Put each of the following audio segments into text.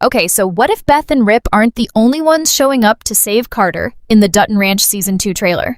Okay, so what if Beth and Rip aren't the only ones showing up to save Carter in the Dutton Ranch Season 2 trailer?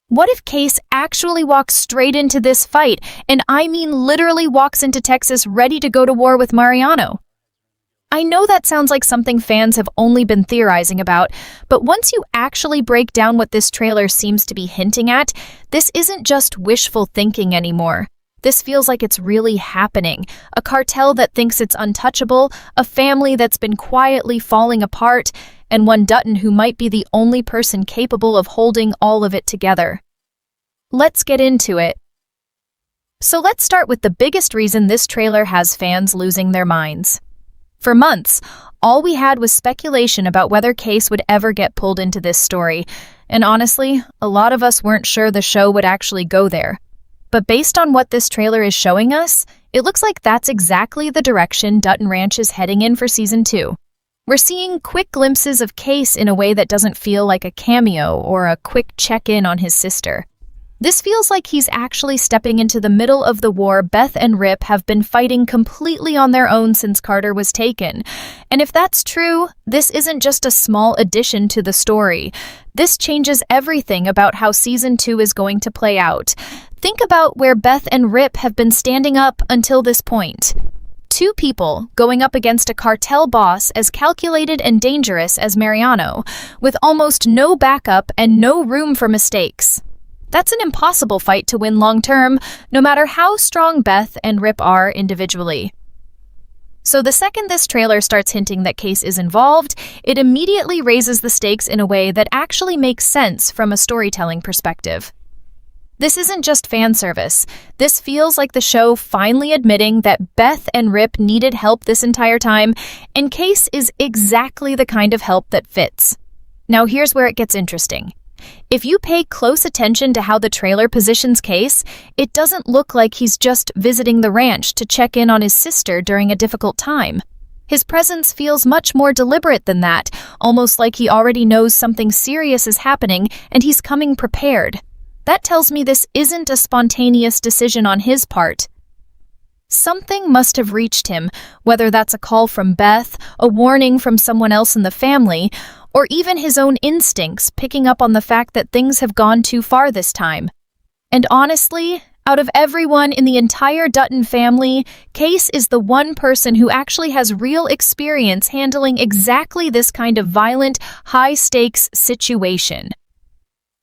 What if Kayce actually walks straight into this fight, and I mean literally walks into Texas ready to go to war with Mariano? I know that sounds like something fans have only been theorizing about, but once you actually break down what this trailer seems to be hinting at, this isn't just wishful thinking anymore. This feels like it's really happening. A cartel that thinks it's untouchable, a family that's been quietly falling apart, and one Dutton who might be the only person capable of holding all of it together. Let's get into it. So let's start with the biggest reason this trailer has fans losing their minds. For months, all we had was speculation about whether Kayce would ever get pulled into this story, and honestly, a lot of us weren't sure the show would actually go there. But based on what this trailer is showing us, it looks like that's exactly the direction Dutton Ranch is heading in for Season 2. We're seeing quick glimpses of Kayce in a way that doesn't feel like a cameo or a quick check-in on his sister. This feels like he's actually stepping into the middle of the war Beth and Rip have been fighting completely on their own since Carter was taken. And if that's true, this isn't just a small addition to the story. This changes everything about how Season 2 is going to play out. Think about where Beth and Rip have been standing up until this point. Two people going up against a cartel boss as calculated and dangerous as Mariano, with almost no backup and no room for mistakes. That's an impossible fight to win long-term, no matter how strong Beth and Rip are individually. So the second this trailer starts hinting that Kayce is involved, it immediately raises the stakes in a way that actually makes sense from a storytelling perspective. This isn't just fan service. This feels like the show finally admitting that Beth and Rip needed help this entire time, and Kayce is exactly the kind of help that fits. Now here's where it gets interesting. If you pay close attention to how the trailer positions Kayce, it doesn't look like he's just visiting the ranch to check in on his sister during a difficult time. His presence feels much more deliberate than that, almost like he already knows something serious is happening and he's coming prepared. That tells me this isn't a spontaneous decision on his part. Something must have reached him, whether that's a call from Beth, a warning from someone else in the family, or even his own instincts picking up on the fact that things have gone too far this time. And honestly, out of everyone in the entire Dutton family, Kayce is the one person who actually has real experience handling exactly this kind of violent, high-stakes situation.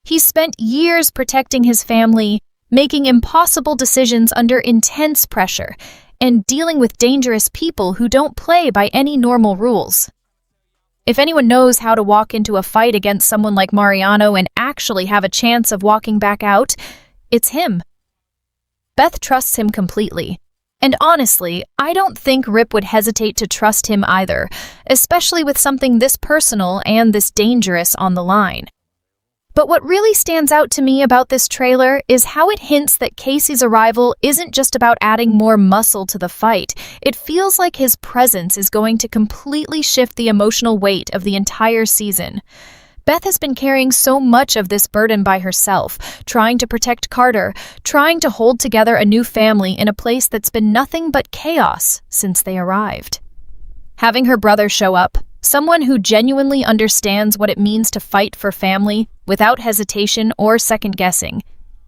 He's spent years protecting his family, making impossible decisions under intense pressure, and dealing with dangerous people who don't play by any normal rules. If anyone knows how to walk into a fight against someone like Mariano and actually have a chance of walking back out, it's him. Beth trusts him completely. And honestly, I don't think Rip would hesitate to trust him either, especially with something this personal and this dangerous on the line. But what really stands out to me about this trailer is how it hints that Kayce's arrival isn't just about adding more muscle to the fight. It feels like his presence is going to completely shift the emotional weight of the entire season. Beth has been carrying so much of this burden by herself, trying to protect Carter, trying to hold together a new family in a place that's been nothing but chaos since they arrived. Having her brother show up, someone who genuinely understands what it means to fight for family without hesitation or second-guessing,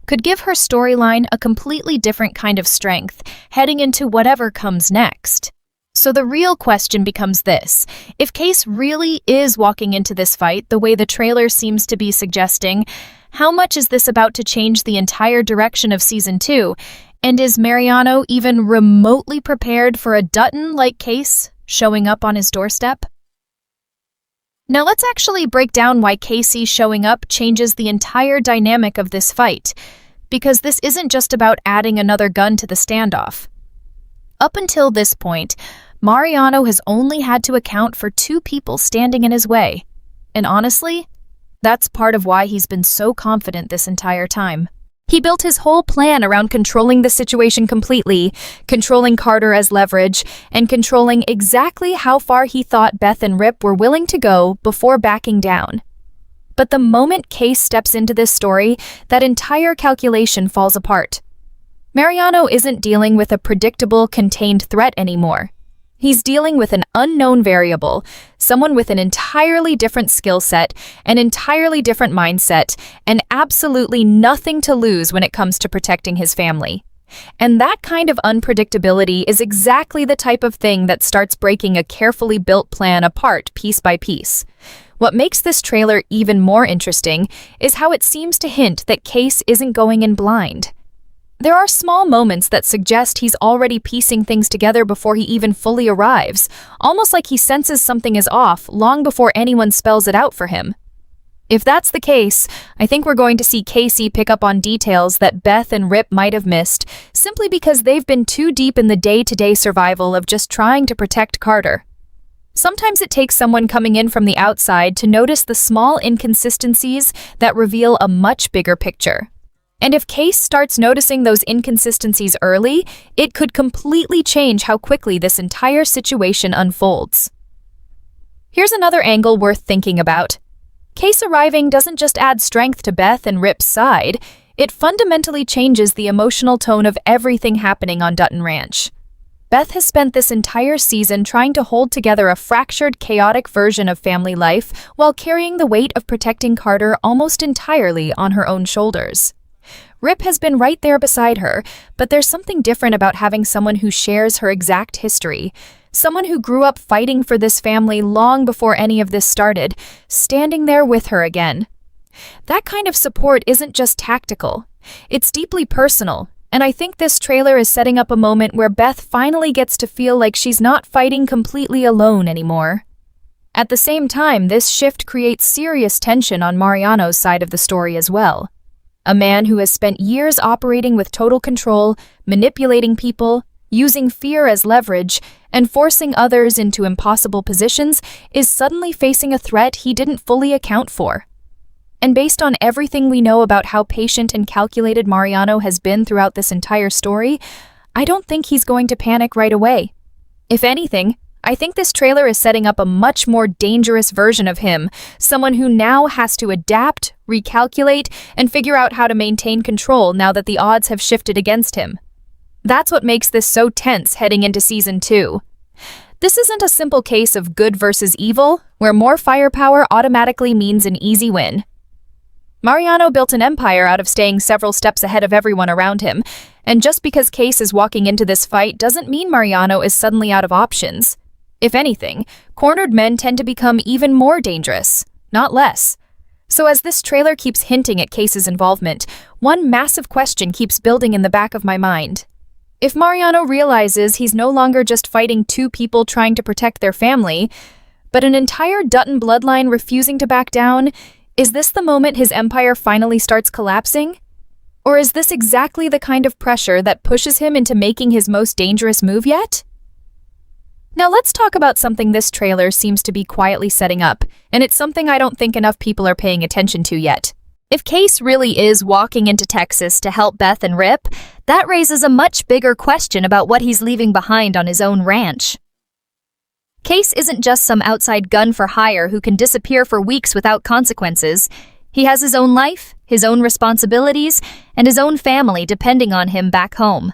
could give her storyline a completely different kind of strength heading into whatever comes next. So the real question becomes this: if Kayce really is walking into this fight the way the trailer seems to be suggesting, how much is this about to change the entire direction of Season 2? And is Mariano even remotely prepared for a Dutton like Kayce showing up on his doorstep? Now let's actually break down why Kayce showing up changes the entire dynamic of this fight, because this isn't just about adding another gun to the standoff. Up until this point, Mariano has only had to account for two people standing in his way, and honestly, that's part of why he's been so confident this entire time. He built his whole plan around controlling the situation completely, controlling Carter as leverage, and controlling exactly how far he thought Beth and Rip were willing to go before backing down. But the moment Kayce steps into this story, that entire calculation falls apart. Mariano isn't dealing with a predictable, contained threat anymore. He's dealing with an unknown variable, someone with an entirely different skill set, an entirely different mindset, and absolutely nothing to lose when it comes to protecting his family. And that kind of unpredictability is exactly the type of thing that starts breaking a carefully built plan apart piece by piece. What makes this trailer even more interesting is how it seems to hint that Kayce isn't going in blind. There are small moments that suggest he's already piecing things together before he even fully arrives, almost like he senses something is off long before anyone spells it out for him. If that's the case, I think we're going to see Kayce pick up on details that Beth and Rip might have missed, simply because they've been too deep in the day-to-day survival of just trying to protect Carter. Sometimes it takes someone coming in from the outside to notice the small inconsistencies that reveal a much bigger picture. And if Kayce starts noticing those inconsistencies early, it could completely change how quickly this entire situation unfolds. Here's another angle worth thinking about. Kayce arriving doesn't just add strength to Beth and Rip's side, it fundamentally changes the emotional tone of everything happening on Dutton Ranch. Beth has spent this entire season trying to hold together a fractured, chaotic version of family life while carrying the weight of protecting Carter almost entirely on her own shoulders. Rip has been right there beside her, but there's something different about having someone who shares her exact history, someone who grew up fighting for this family long before any of this started, standing there with her again. That kind of support isn't just tactical, it's deeply personal, and I think this trailer is setting up a moment where Beth finally gets to feel like she's not fighting completely alone anymore. At the same time, this shift creates serious tension on Mariano's side of the story as well. A man who has spent years operating with total control, manipulating people, using fear as leverage, and forcing others into impossible positions is suddenly facing a threat he didn't fully account for. And based on everything we know about how patient and calculated Mariano has been throughout this entire story, I don't think he's going to panic right away. If anything, I think this trailer is setting up a much more dangerous version of him, someone who now has to adapt, recalculate, and figure out how to maintain control now that the odds have shifted against him. That's what makes this so tense heading into Season 2. This isn't a simple case of good versus evil, where more firepower automatically means an easy win. Mariano built an empire out of staying several steps ahead of everyone around him, and just because Kayce is walking into this fight doesn't mean Mariano is suddenly out of options. If anything, cornered men tend to become even more dangerous, not less. So as this trailer keeps hinting at Kayce's involvement, one massive question keeps building in the back of my mind. If Mariano realizes he's no longer just fighting two people trying to protect their family, but an entire Dutton bloodline refusing to back down, is this the moment his empire finally starts collapsing? Or is this exactly the kind of pressure that pushes him into making his most dangerous move yet? Now let's talk about something this trailer seems to be quietly setting up, and it's something I don't think enough people are paying attention to yet. If Kayce really is walking into Texas to help Beth and Rip, that raises a much bigger question about what he's leaving behind on his own ranch. Kayce isn't just some outside gun for hire who can disappear for weeks without consequences. He has his own life, his own responsibilities, and his own family depending on him back home.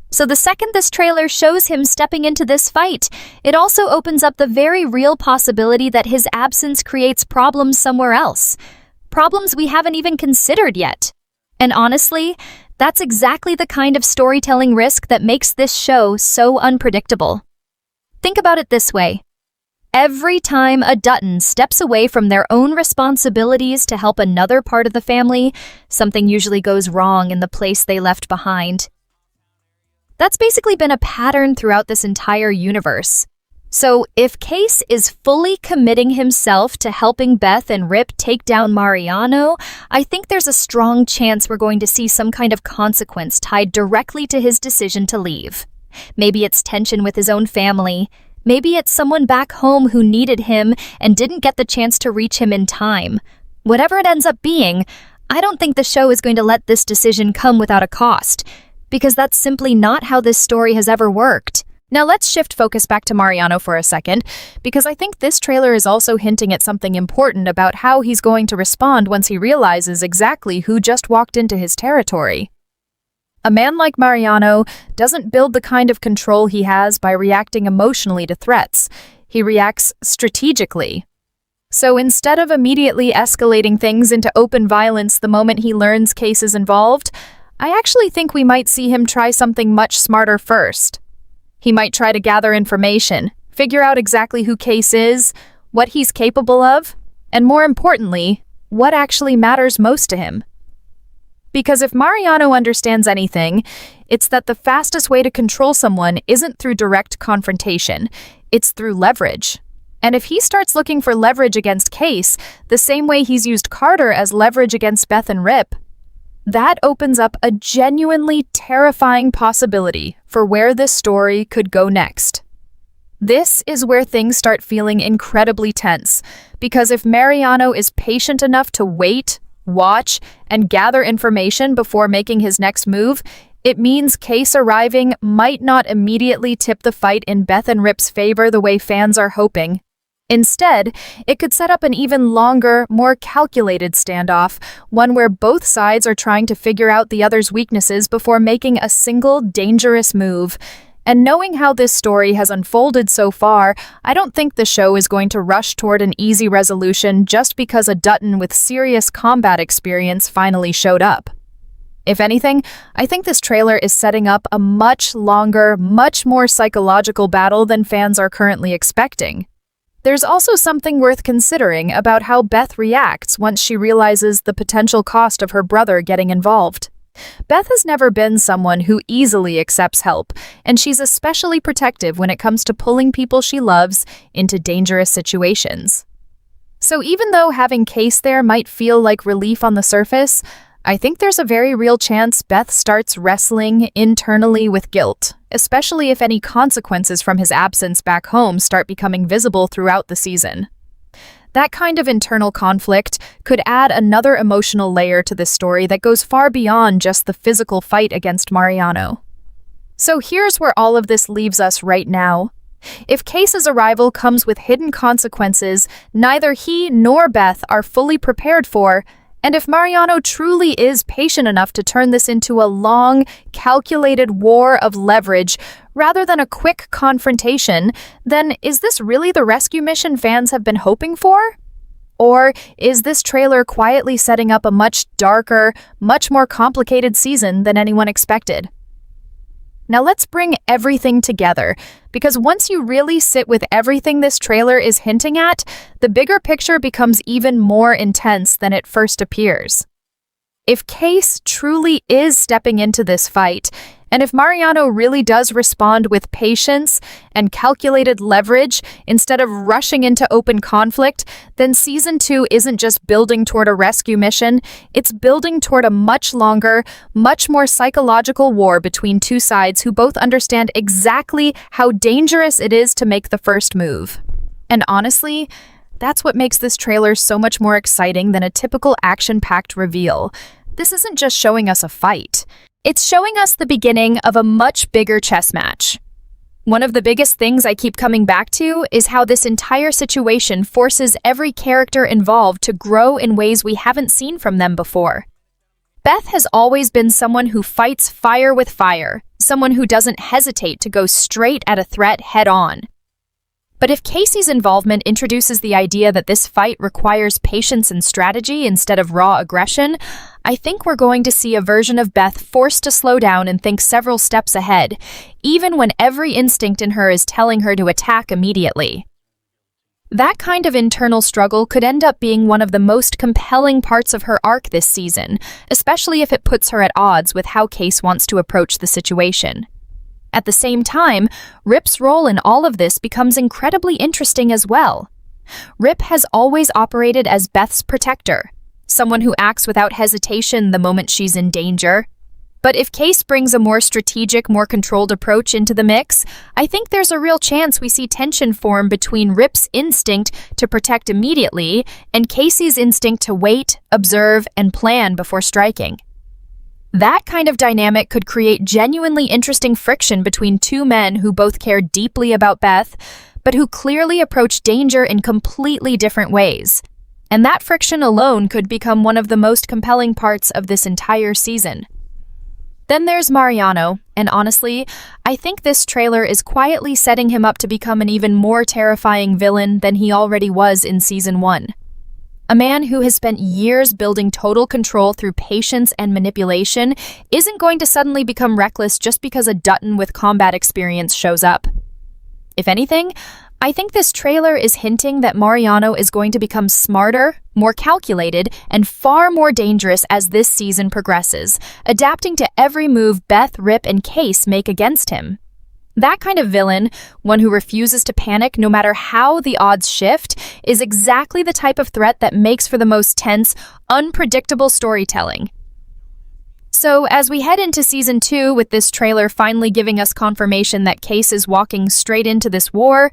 So the second this trailer shows him stepping into this fight, it also opens up the very real possibility that his absence creates problems somewhere else. Problems we haven't even considered yet. And honestly, that's exactly the kind of storytelling risk that makes this show so unpredictable. Think about it this way. Every time a Dutton steps away from their own responsibilities to help another part of the family, something usually goes wrong in the place they left behind. That's basically been a pattern throughout this entire universe. So if Kayce is fully committing himself to helping Beth and Rip take down Mariano, I think there's a strong chance we're going to see some kind of consequence tied directly to his decision to leave. Maybe it's tension with his own family. Maybe it's someone back home who needed him and didn't get the chance to reach him in time. Whatever it ends up being, I don't think the show is going to let this decision come without a cost, because that's simply not how this story has ever worked. Now let's shift focus back to Mariano for a second, because I think this trailer is also hinting at something important about how he's going to respond once he realizes exactly who just walked into his territory. A man like Mariano doesn't build the kind of control he has by reacting emotionally to threats. He reacts strategically. So instead of immediately escalating things into open violence the moment he learns Kayce is involved, I actually think we might see him try something much smarter first. He might try to gather information, figure out exactly who Kayce is, what he's capable of, and more importantly, what actually matters most to him. Because if Mariano understands anything, it's that the fastest way to control someone isn't through direct confrontation, it's through leverage. And if he starts looking for leverage against Kayce, the same way he's used Carter as leverage against Beth and Rip, that opens up a genuinely terrifying possibility for where this story could go next. This is where things start feeling incredibly tense, because if Mariano is patient enough to wait, watch, and gather information before making his next move, it means Kayce arriving might not immediately tip the fight in Beth and Rip's favor the way fans are hoping. Instead, it could set up an even longer, more calculated standoff, one where both sides are trying to figure out the other's weaknesses before making a single dangerous move. And knowing how this story has unfolded so far, I don't think the show is going to rush toward an easy resolution just because a Dutton with serious combat experience finally showed up. If anything, I think this trailer is setting up a much longer, much more psychological battle than fans are currently expecting. There's also something worth considering about how Beth reacts once she realizes the potential cost of her brother getting involved. Beth has never been someone who easily accepts help, and she's especially protective when it comes to pulling people she loves into dangerous situations. So even though having Kayce there might feel like relief on the surface, I think there's a very real chance Beth starts wrestling internally with guilt, especially if any consequences from his absence back home start becoming visible throughout the season. That kind of internal conflict could add another emotional layer to this story that goes far beyond just the physical fight against Mariano. So here's where all of this leaves us right now. If Kayce's arrival comes with hidden consequences neither he nor Beth are fully prepared for, and if Mariano truly is patient enough to turn this into a long, calculated war of leverage rather than a quick confrontation, then is this really the rescue mission fans have been hoping for? Or is this trailer quietly setting up a much darker, much more complicated season than anyone expected? Now let's bring everything together, because once you really sit with everything this trailer is hinting at, the bigger picture becomes even more intense than it first appears. If Kayce truly is stepping into this fight, and if Mariano really does respond with patience and calculated leverage instead of rushing into open conflict, then Season 2 isn't just building toward a rescue mission, it's building toward a much longer, much more psychological war between two sides who both understand exactly how dangerous it is to make the first move. And honestly, that's what makes this trailer so much more exciting than a typical action-packed reveal. This isn't just showing us a fight. It's showing us the beginning of a much bigger chess match. One of the biggest things I keep coming back to is how this entire situation forces every character involved to grow in ways we haven't seen from them before. Beth has always been someone who fights fire with fire, someone who doesn't hesitate to go straight at a threat head-on. But if Kayce's involvement introduces the idea that this fight requires patience and strategy instead of raw aggression, I think we're going to see a version of Beth forced to slow down and think several steps ahead, even when every instinct in her is telling her to attack immediately. That kind of internal struggle could end up being one of the most compelling parts of her arc this season, especially if it puts her at odds with how Kayce wants to approach the situation. At the same time, Rip's role in all of this becomes incredibly interesting as well. Rip has always operated as Beth's protector, someone who acts without hesitation the moment she's in danger. But if Kayce brings a more strategic, more controlled approach into the mix, I think there's a real chance we see tension form between Rip's instinct to protect immediately and Kayce's instinct to wait, observe, and plan before striking. That kind of dynamic could create genuinely interesting friction between two men who both care deeply about Beth, but who clearly approach danger in completely different ways. And that friction alone could become one of the most compelling parts of this entire season. Then there's Mariano, and honestly, I think this trailer is quietly setting him up to become an even more terrifying villain than he already was in Season 1. A man who has spent years building total control through patience and manipulation isn't going to suddenly become reckless just because a Dutton with combat experience shows up. If anything, I think this trailer is hinting that Mariano is going to become smarter, more calculated, and far more dangerous as this season progresses, adapting to every move Beth, Rip, and Kayce make against him. That kind of villain, one who refuses to panic no matter how the odds shift, is exactly the type of threat that makes for the most tense, unpredictable storytelling. So, as we head into Season 2 with this trailer finally giving us confirmation that Kayce is walking straight into this war,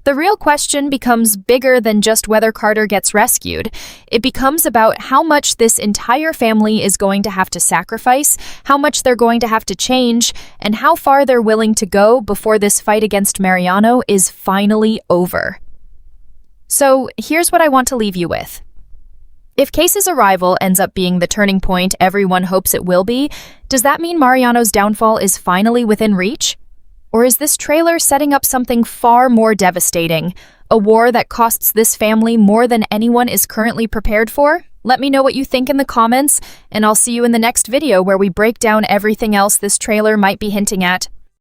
the real question becomes bigger than just whether Carter gets rescued. It becomes about how much this entire family is going to have to sacrifice, how much they're going to have to change, and how far they're willing to go before this fight against Mariano is finally over. So, here's what I want to leave you with. If Kayce's arrival ends up being the turning point everyone hopes it will be, does that mean Mariano's downfall is finally within reach? Or is this trailer setting up something far more devastating? A war that costs this family more than anyone is currently prepared for? Let me know what you think in the comments, and I'll see you in the next video where we break down everything else this trailer might be hinting at.